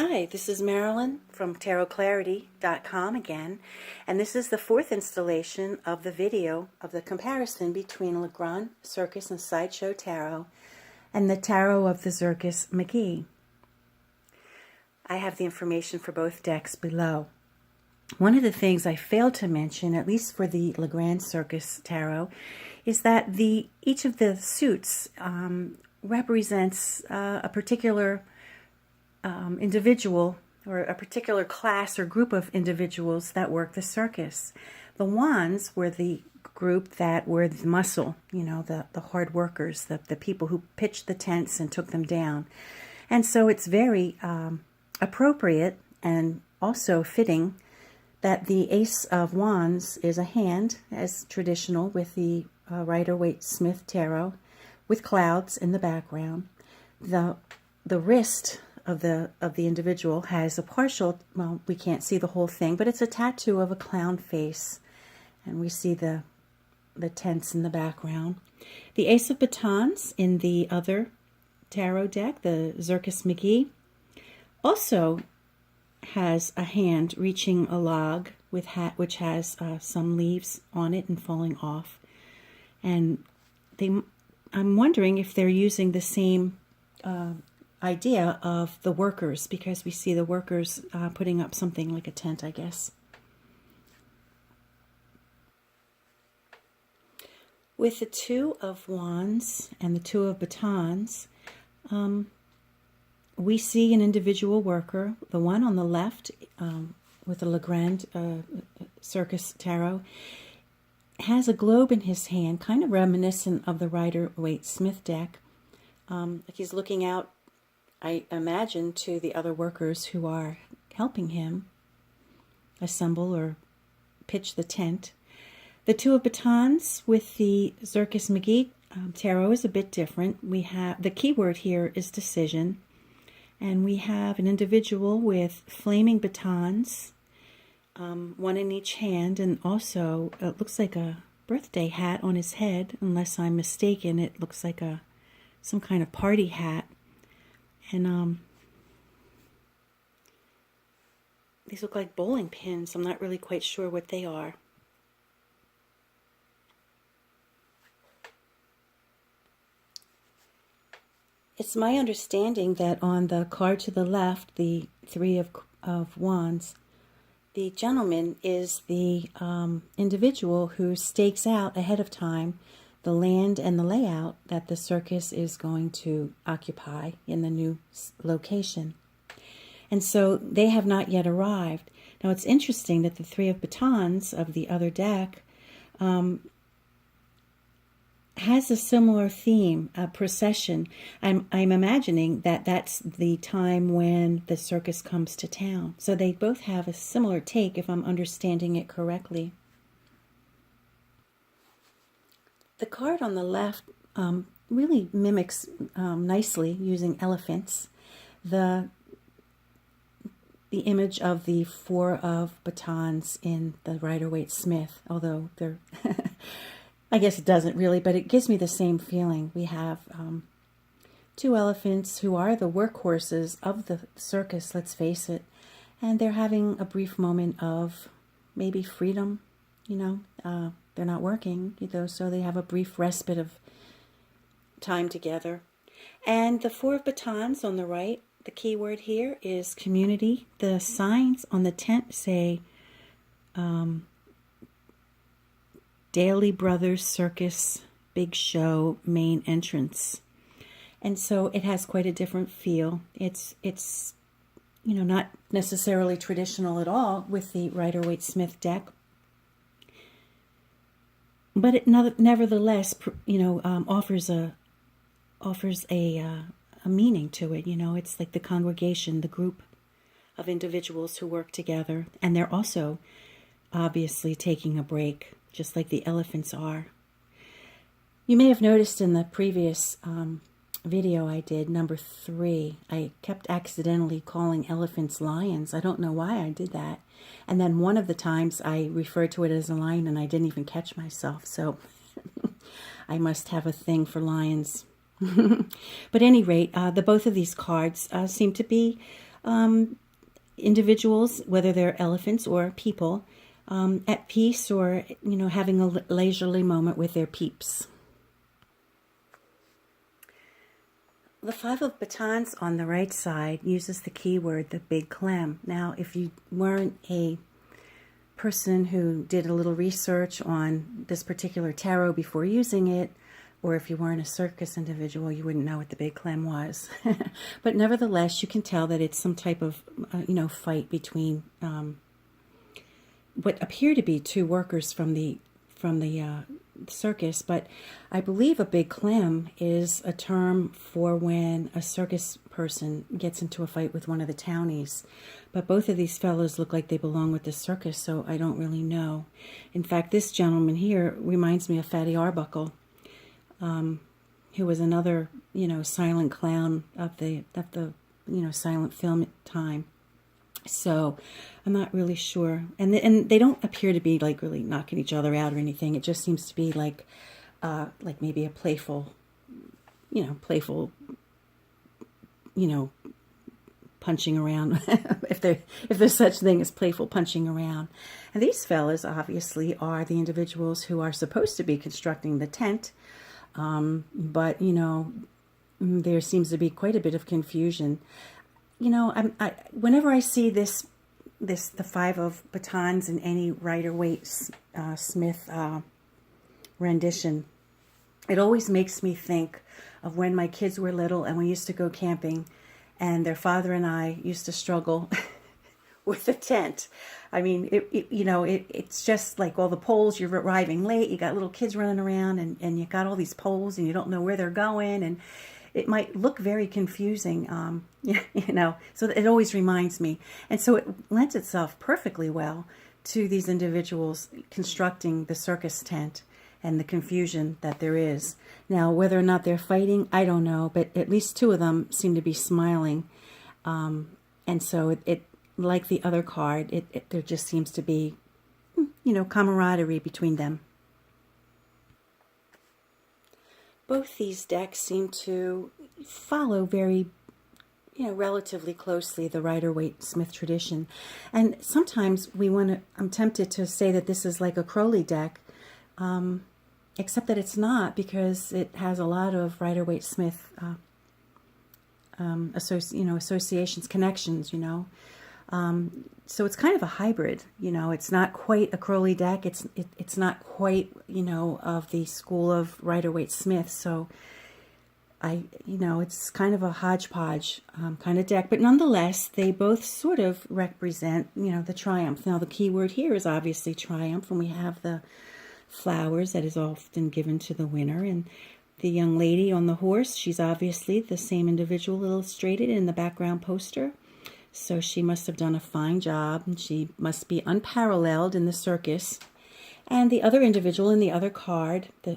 Hi, this is Marilyn from TarotClarity.com again, and this is the fourth installation of the video of the comparison between LeGrande, Circus, and Sideshow Tarot and the Tarot of the Zirkus Magi. I have the information for both decks below. One of the things I failed to mention, at least for the LeGrande Circus Tarot, is that each of the suits represents a particular individual or a particular class or group of individuals that work the circus. The wands were the group that were the muscle, the hard workers, the people who pitched the tents and took them down. And so it's very appropriate and also fitting that the Ace of Wands is a hand, as traditional with the Rider-Waite-Smith Tarot, with clouds in the background. The wrist of the individual has a partial, well, we can't see the whole thing, but it's a tattoo of a clown face, and we see the tents in the background. The Ace of Batons in the other tarot deck, the Zirkus Magi, also has a hand reaching a log which has some leaves on it and falling off, and I'm wondering if they're using the same idea of the workers, because we see the workers putting up something like a tent, I guess. With the Two of Wands and the Two of Batons, we see an individual worker. The one on the left with the LeGrande Circus Tarot has a globe in his hand, kind of reminiscent of the Rider-Waite-Smith deck. He's looking out, I imagine, to the other workers who are helping him assemble or pitch the tent. The Two of Batons with the Zirkus Magi Tarot is a bit different. We have, the key word here is decision, and we have an individual with flaming batons, one in each hand, and also it looks like a birthday hat on his head. Unless I'm mistaken, it looks like some kind of party hat. And these look like bowling pins. I'm not really quite sure what they are. It's my understanding that on the card to the left, the Three of Wands, the gentleman is the individual who stakes out ahead of time the land and the layout that the circus is going to occupy in the new location. And so they have not yet arrived. Now it's interesting that the Three of Batons of the other deck has a similar theme, a procession. I'm imagining that that's the time when the circus comes to town. So they both have a similar take, if I'm understanding it correctly. The card on the left really mimics nicely, using elephants, the image of the Four of Batons in the Rider-Waite-Smith, although they're I guess it doesn't really, but it gives me the same feeling. We have two elephants who are the workhorses of the circus, let's face it, and they're having a brief moment of maybe freedom, they're not working, so they have a brief respite of time together. And the Four of Batons on the right, the key word here is community. The signs on the tent say Daily Brothers Circus Big Show main entrance. And so it has quite a different feel. It's not necessarily traditional at all with the Rider-Waite-Smith deck, but it nevertheless offers a meaning to it. It's like the congregation, the group of individuals who work together, and they're also obviously taking a break, just like the elephants are. You may have noticed in the previous video I did, number 3, I kept accidentally calling elephants lions. I don't know why I did that. And then one of the times I referred to it as a lion and I didn't even catch myself. So I must have a thing for lions. But at any rate, both of these cards seem to be individuals, whether they're elephants or people, at peace or, having a leisurely moment with their peeps. The 5 of batons on the right side uses the keyword, the big CLEM. Now, if you weren't a person who did a little research on this particular tarot before using it, or if you weren't a circus individual, you wouldn't know what the big CLEM was. But nevertheless, you can tell that it's some type of, fight between what appear to be 2 workers from the circus. But I believe a big CLEM is a term for when a circus person gets into a fight with one of the townies. But both of these fellows look like they belong with the circus, so I don't really know. In fact, this gentleman here reminds me of Fatty Arbuckle, who was another, silent clown of the silent film time. So I'm not really sure. And they don't appear to be like really knocking each other out or anything. It just seems to be like maybe a playful, punching around, if there's such thing as playful punching around. And these fellas obviously are the individuals who are supposed to be constructing the tent. But there seems to be quite a bit of confusion. Whenever I see the 5 of batons in any Rider-Waite Smith rendition, it always makes me think of when my kids were little and we used to go camping, and their father and I used to struggle with the tent. I mean, it's just like all the poles. You're arriving late. You got little kids running around, and you got all these poles, and you don't know where they're going, and it might look very confusing, so it always reminds me. And so it lends itself perfectly well to these individuals constructing the circus tent and the confusion that there is. Now, whether or not they're fighting, I don't know, but at least 2 of them seem to be smiling. And so it like the other card, there just seems to be, camaraderie between them. Both these decks seem to follow very, relatively closely the Rider-Waite Smith tradition. And sometimes I'm tempted to say that this is like a Crowley deck, except that it's not, because it has a lot of Rider-Waite Smith associations, connections, so it's kind of a hybrid, it's not quite a Crowley deck. It's not quite, of the school of Rider-Waite Smith. So it's kind of a hodgepodge kind of deck, but nonetheless, they both sort of represent, the triumph. Now, the key word here is obviously triumph, and we have the flowers that is often given to the winner. And the young lady on the horse, she's obviously the same individual illustrated in the background poster. So she must have done a fine job, and she must be unparalleled in the circus. And the other individual in the other card, the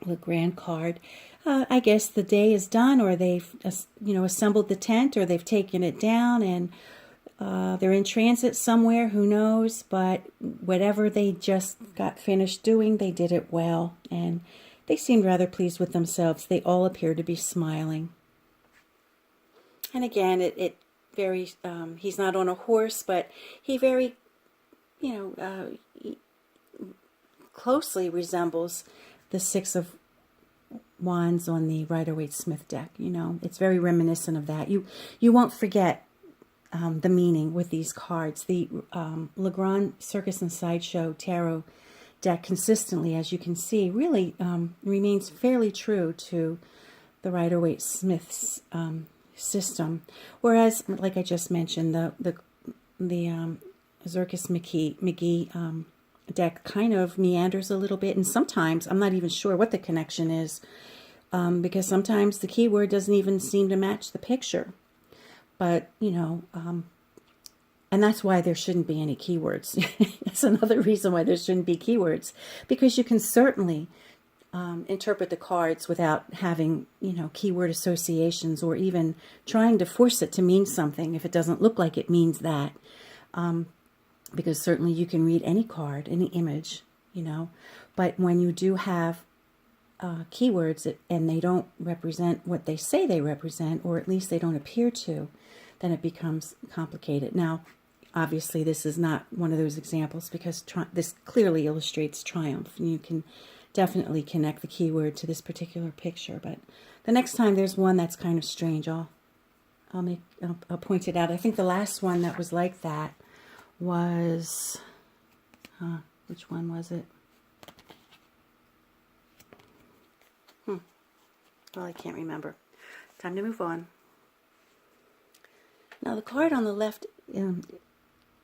LeGrande card, I guess the day is done, or they've assembled the tent, or they've taken it down, and they're in transit somewhere, who knows, but whatever they just got finished doing, they did it well, and they seemed rather pleased with themselves. They all appear to be smiling. And again, it very, he's not on a horse, but he very, closely resembles the 6 of Wands on the Rider-Waite Smith deck. It's very reminiscent of that. You won't forget the meaning with these cards. The LeGrande Circus and Sideshow tarot deck consistently, as you can see, really remains fairly true to the Rider-Waite Smith's system, whereas, like I just mentioned, the Zirkus Magi deck kind of meanders a little bit, and sometimes I'm not even sure what the connection is, because sometimes the keyword doesn't even seem to match the picture. But and that's why there shouldn't be any keywords. That's another reason why there shouldn't be keywords, because you can certainly interpret the cards without having, keyword associations, or even trying to force it to mean something if it doesn't look like it means that. Because certainly you can read any card, any image, but when you do have keywords and they don't represent what they say they represent, or at least they don't appear to, then it becomes complicated. Now, obviously, this is not one of those examples because this clearly illustrates triumph, and you can definitely connect the keyword to this particular picture. But the next time there's one that's kind of strange, I'll point it out. I think the last one that was like that was, which one was it? Well, I can't remember. Time to move on. Now, the card on the left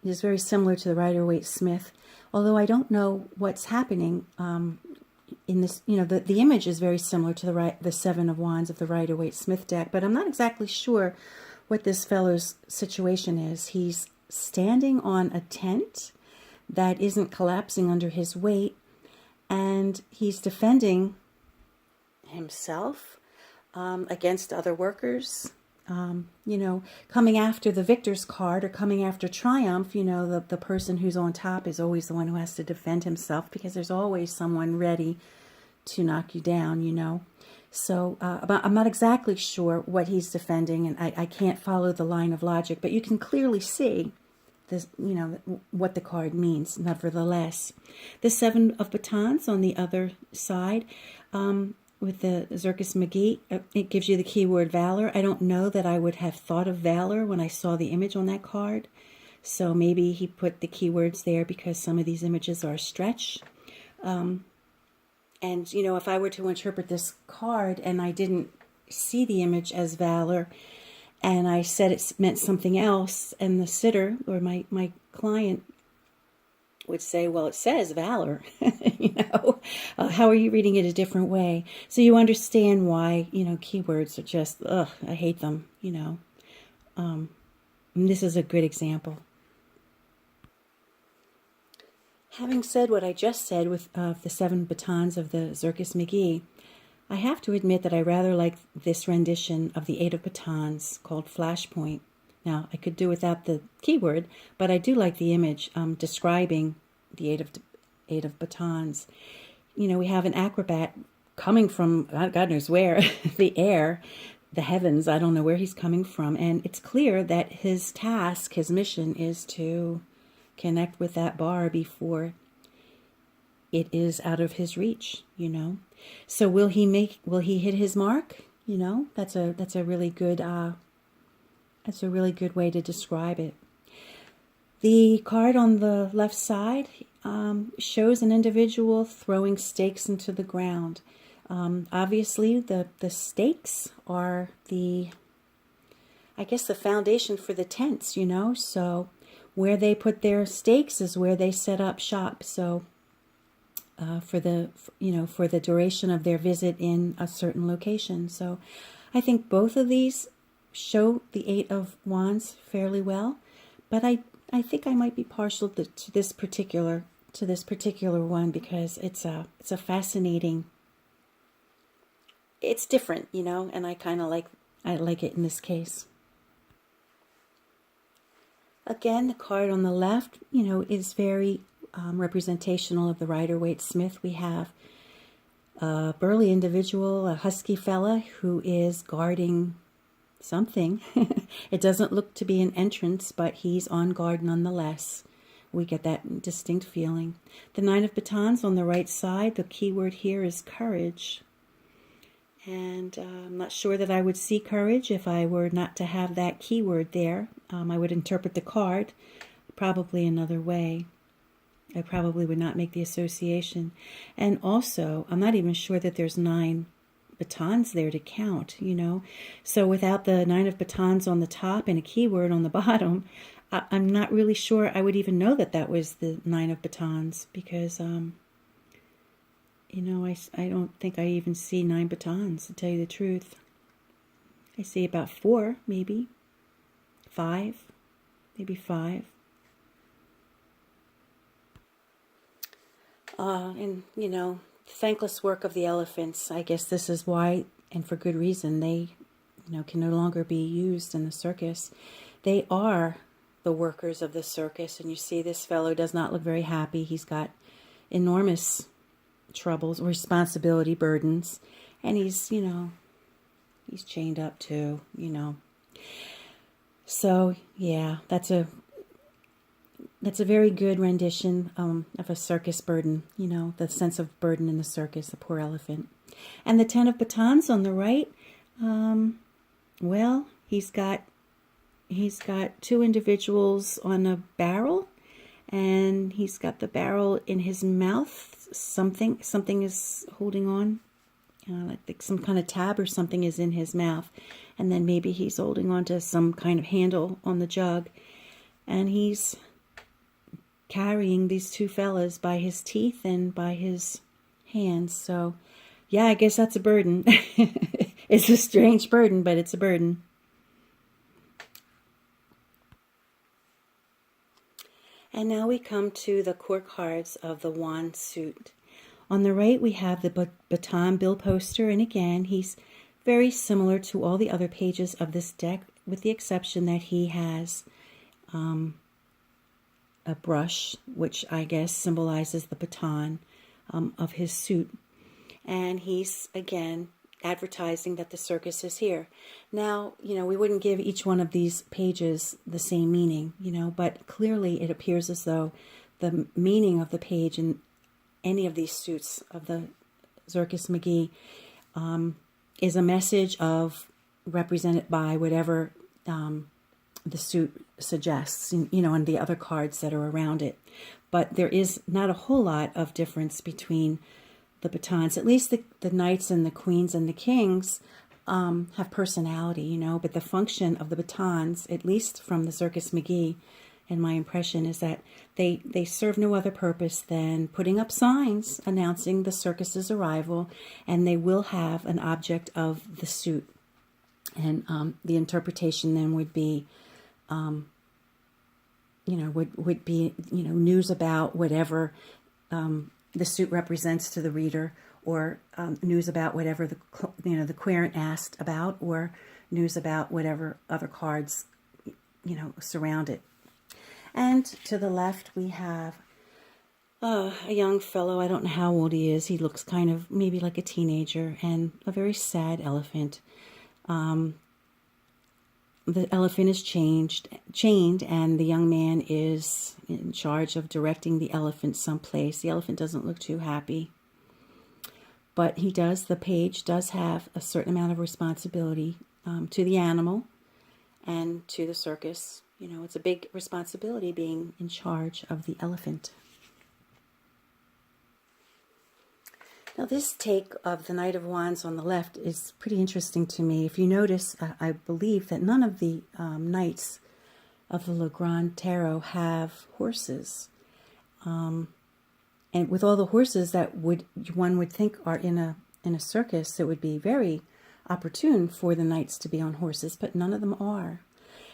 is very similar to the Rider-Waite-Smith, although I don't know what's happening in this. You know, the image is very similar to the Seven of Wands of the Rider-Waite-Smith deck, but I'm not exactly sure what this fellow's situation is. He's standing on a tent that isn't collapsing under his weight, and he's defending himself against other workers, you know, coming after the victor's card or coming after triumph. You know, the person who's on top is always the one who has to defend himself because there's always someone ready to knock you down, you know. So I'm not exactly sure what he's defending, and I can't follow the line of logic, but you can clearly see this, you know, what the card means nevertheless. The Seven of Batons on the other side, with the Zirkus Magi, it gives you the keyword valor. I don't know that I would have thought of valor when I saw the image on that card. So maybe he put the keywords there because some of these images are a stretch. And, you know, if I were to interpret this card and I didn't see the image as valor and I said it meant something else, and the sitter or my client would say, well, it says valor, you know, how are you reading it a different way? So you understand why, you know, keywords are just, ugh, I hate them, you know. And this is a good example. Having said what I just said with the Seven Batons of the Zirkus Magi, I have to admit that I rather like this rendition of the Eight of Batons called Flashpoint. Now, I could do without the keyword, but I do like the image describing the Eight of Batons. You know, we have an acrobat coming from, God knows where, the air, the heavens. I don't know where he's coming from. And it's clear that his task, his mission is to connect with that bar before it is out of his reach, you know. So will he hit his mark? You know, that's a really good way to describe it. The card on the left side shows an individual throwing stakes into the ground. Obviously, the stakes are the foundation for the tents, you know. So where they put their stakes is where they set up shop. So for the duration of their visit in a certain location. So I think both of these show the Eight of Wands fairly well, but I think I might be partial to this particular one because it's a fascinating. It's different, you know, and I like it in this case. Again, the card on the left, you know, is very representational of the Rider-Waite-Smith. We have a burly individual, a husky fella who is guarding something. It doesn't look to be an entrance, but he's on guard nonetheless. We get that distinct feeling. The Nine of Batons on the right side, the key word here is courage. And I'm not sure that I would see courage if I were not to have that keyword there. I would interpret the card probably another way. I probably would not make the association. And also, I'm not even sure that there's 9 batons there to count, you know. So without the 9 of batons on the top and a keyword on the bottom, I'm not really sure I would even know that that was the 9 of batons because, you know, I don't think I even see 9 batons, to tell you the truth. I see about 4, maybe 5, maybe 5. And, you know, thankless work of the elephants. I guess this is why, and for good reason, they, you know, can no longer be used in the circus. They are the workers of the circus, and you see this fellow does not look very happy. He's got enormous troubles, responsibility, burdens. And he's, you know, he's chained up too, you know. So, yeah, that's a very good rendition of a circus burden, you know, the sense of burden in the circus, the poor elephant. And the Ten of Batons on the right, well, he's got two individuals on a barrel, and he's got the barrel in his mouth. Something is holding on, like some kind of tab or something is in his mouth, and then maybe he's holding on to some kind of handle on the jug, and he's carrying these two fellas by his teeth and by his hands. So, yeah, I guess that's a burden. It's a strange burden, but it's a burden. And now we come to the core cards of the wand suit. On the right, we have the baton bill poster, and again, he's very similar to all the other pages of this deck, with the exception that he has a brush, which I guess symbolizes the baton of his suit. And he's, again, advertising that the circus is here. Now, you know, we wouldn't give each one of these pages the same meaning, you know, but clearly it appears as though the meaning of the page in any of these suits of the Zirkus Magi is a message of, represented by whatever the suit suggests, you know, and the other cards that are around it. But there is not a whole lot of difference between the batons. At least the knights and the queens and the kings have personality, you know, but the function of the batons, at least from the Zirkus Magi, and my impression is that they serve no other purpose than putting up signs announcing the circus's arrival, and they will have an object of the suit. And the interpretation then would be, you know, would be, you know, news about whatever the suit represents to the reader, or news about whatever the querent asked about, or news about whatever other cards, you know, surround it. And to the left we have a young fellow. I don't know how old he is. He looks kind of maybe like a teenager, and a very sad elephant. The elephant is chained, and the young man is in charge of directing the elephant someplace. The elephant doesn't look too happy, but the page does have a certain amount of responsibility to the animal and to the circus. You know, it's a big responsibility being in charge of the elephant. Now, this take of the Knight of Wands on the left is pretty interesting to me. If you notice, I believe that none of the knights of the LeGrande tarot have horses. And with all the horses that one would think are in a circus, it would be very opportune for the knights to be on horses, but none of them are.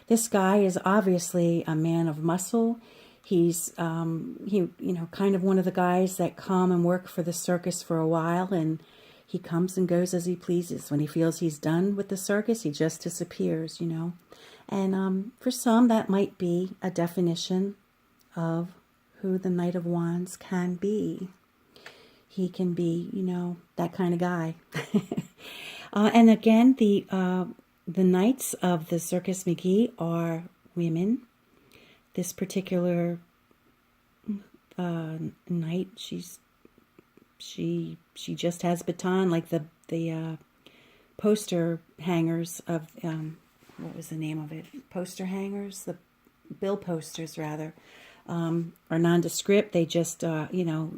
This guy is obviously a man of muscle. He's, you know, kind of one of the guys that come and work for the circus for a while, and he comes and goes as he pleases. When he feels he's done with the circus, he just disappears, you know. And for some, that might be a definition of who the Knight of Wands can be. He can be, you know, that kind of guy. And again, the knights of the Zirkus Magi are women. This particular knight, she just has baton, like the poster hangers of what was the name of it? Poster hangers, the bill posters rather, are nondescript. They just you know,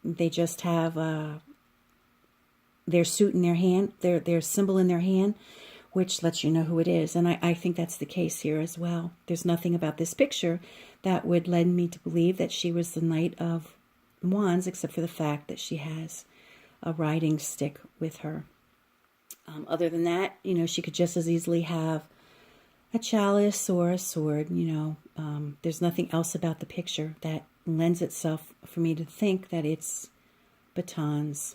they just have their suit in their hand, their symbol in their hand, which lets you know who it is. And I think that's the case here as well. There's nothing about this picture that would lead me to believe that she was the Knight of Wands, except for the fact that she has a riding stick with her. Other than that, you know, she could just as easily have a chalice or a sword, you know. There's nothing else about the picture that lends itself for me to think that it's batons.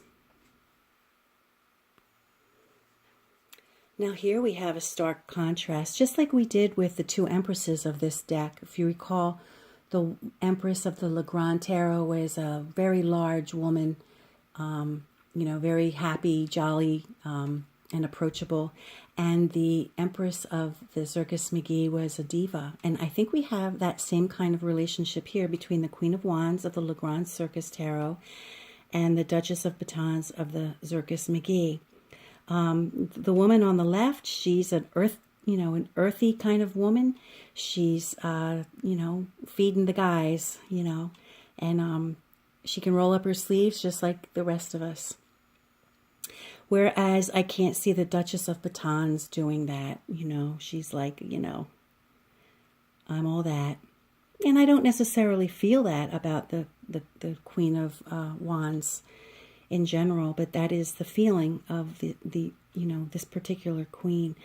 Now here we have a stark contrast, just like we did with the two empresses of this deck. If you recall, the empress of the LeGrande tarot was a very large woman you know, very happy, jolly, and approachable. And the Empress of the Zirkus Magi was a diva. And I think we have that same kind of relationship here between the Queen of Wands of the LeGrande Circus Tarot and the Duchess of Batons of the Zirkus Magi. The woman on the left, she's an an earthy kind of woman. She's, you know, feeding the guys, you know, and she can roll up her sleeves just like the rest of us. Whereas I can't see the Duchess of Batons doing that, you know. She's like, you know, I'm all that. And I don't necessarily feel that about the Queen of Wands in general, but that is the feeling of the you know, this particular queen.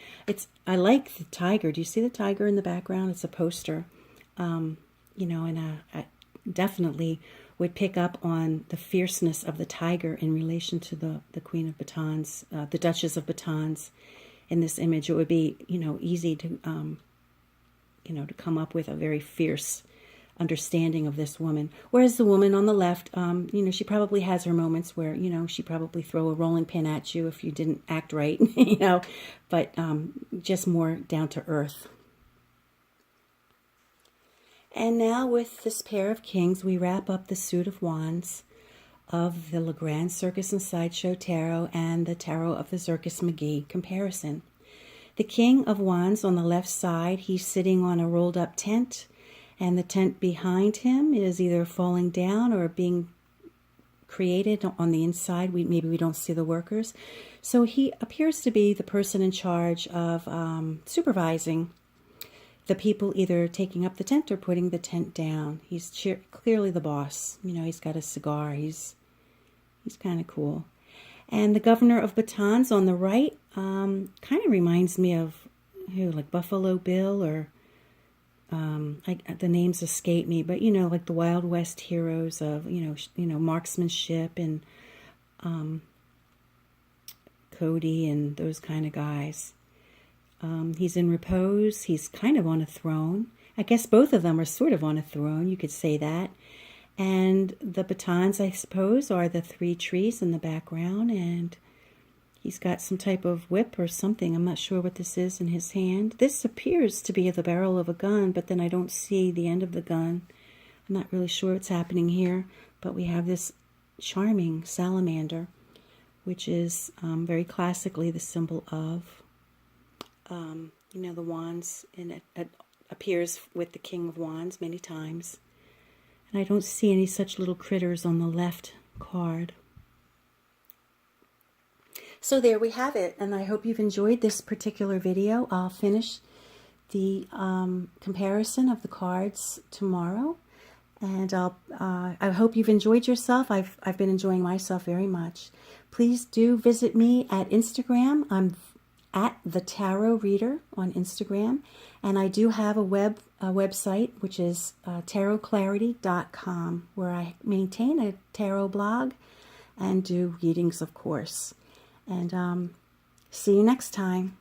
I like the tiger. Do you see the tiger in the background? It's a poster, you know, and I definitely would pick up on the fierceness of the tiger in relation to the Queen of Batons, the Duchess of Batons in this image. It would be, you know, easy to, you know, to come up with a very fierce understanding of this woman. Whereas the woman on the left, you know, she probably has her moments where, you know, she probably throw a rolling pin at you if you didn't act right, you know, but just more down to earth. And now with this pair of kings, we wrap up the suit of wands of the LeGrande Circus and Sideshow Tarot and the Tarot of the Zirkus Magi comparison. The King of Wands on the left side, he's sitting on a rolled up tent, and the tent behind him is either falling down or being created on the inside. Maybe we don't see the workers. So he appears to be the person in charge of supervising the people either taking up the tent or putting the tent down. He's clearly the boss. You know, he's got a cigar. He's kind of cool. And the Governor of Batons on the right kind of reminds me of like Buffalo Bill, or the names escape me, but you know, like the Wild West heroes of you know marksmanship and Cody and those kind of guys. He's in repose. He's kind of on a throne. I guess both of them are sort of on a throne. You could say that. And the batons, I suppose, are the three trees in the background. And he's got some type of whip or something. I'm not sure what this is in his hand. This appears to be the barrel of a gun, but then I don't see the end of the gun. I'm not really sure what's happening here. But we have this charming salamander, which is very classically the symbol of you know, the wands, and it appears with the King of Wands many times. And I don't see any such little critters on the left card. So there we have it, and I hope you've enjoyed this particular video. I'll finish the comparison of the cards tomorrow, and I hope you've enjoyed yourself. I've been enjoying myself very much. Please do visit me at Instagram. I'm at the Tarot Reader on Instagram, and I do have a website, which is tarotclarity.com, where I maintain a tarot blog and do readings, of course. And see you next time.